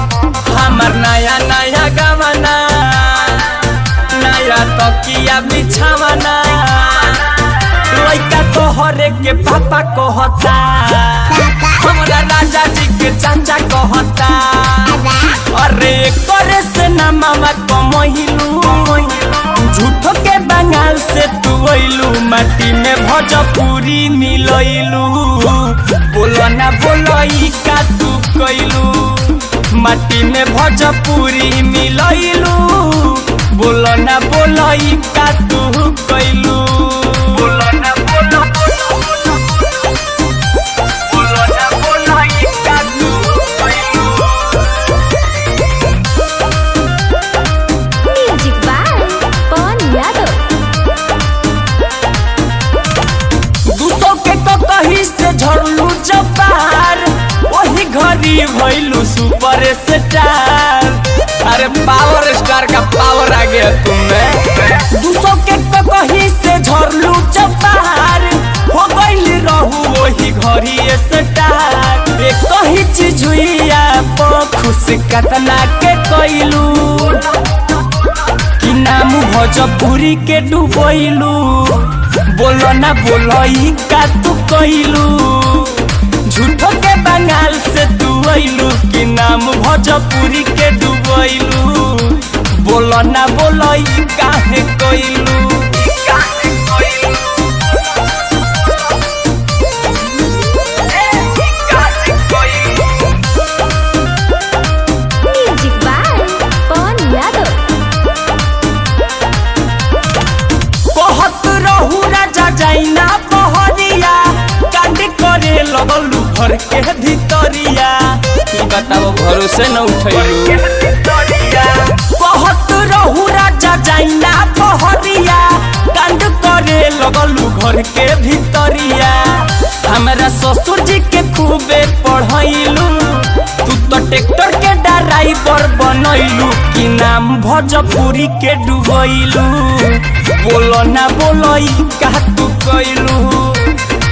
नया नया गवना नया तकिया बिछावना लइका तोहरे के पापा कहता हमरा राजा जी के चाचा कहता अरे करे से ना मामा कमहिलू झूठो के बंगाल से तू अइलू माटी में भोजपुरी मिलइलू बोलो ना बोलई का तू कइलू माटी में भोजपुरी मिलइलू बोलो ना बोलई का तू कइलू बोलो ना बोलो बोलो ना बोलई का तू कइलू। म्यूजिक बाय पवन यादव। 200 के तो कहीं से झड़लू जबार वही घड़ी भइलू सुपर स्टार। अरे पावर स्टार का पावर आ गया तुम्हें 200 के तो कहीं से झड़लू जबार हो गइल रहू वही घड़ी स्टार। एक कहीं चीज हुई आप खुश कतना के कइलू कि नाम भोजपुरी के डूबइलू बोलो ना बोलई का तू कइलू झूठो के बंगाल से तू अइलू कि नाम भोजपुरी के डूबइलू बोलो ना बोलई काहे कइलू म्यूजिक बाय पवन यादव। कहत रहू राजा जाइना बहरिया कांड करे लगलू घर के भितरिया ई बताओ भरोसे न उठैलू कहत रहू राजा जाइना बहरिया कांड करे लगलू घर के भितरिया हमरा ससुर जी के खूबे पढ़ैलू तू तो ट्रैक्टर के ड्राइवर बनैलू कि नाम भोजपुरी के डूबैलू बोलो ना बोलई का तू कइलू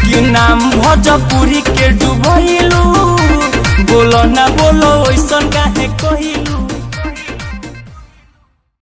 कि नाम भोजपुरी के डूबैलू बोलो ना बोलो ऐसन काहे कइलू।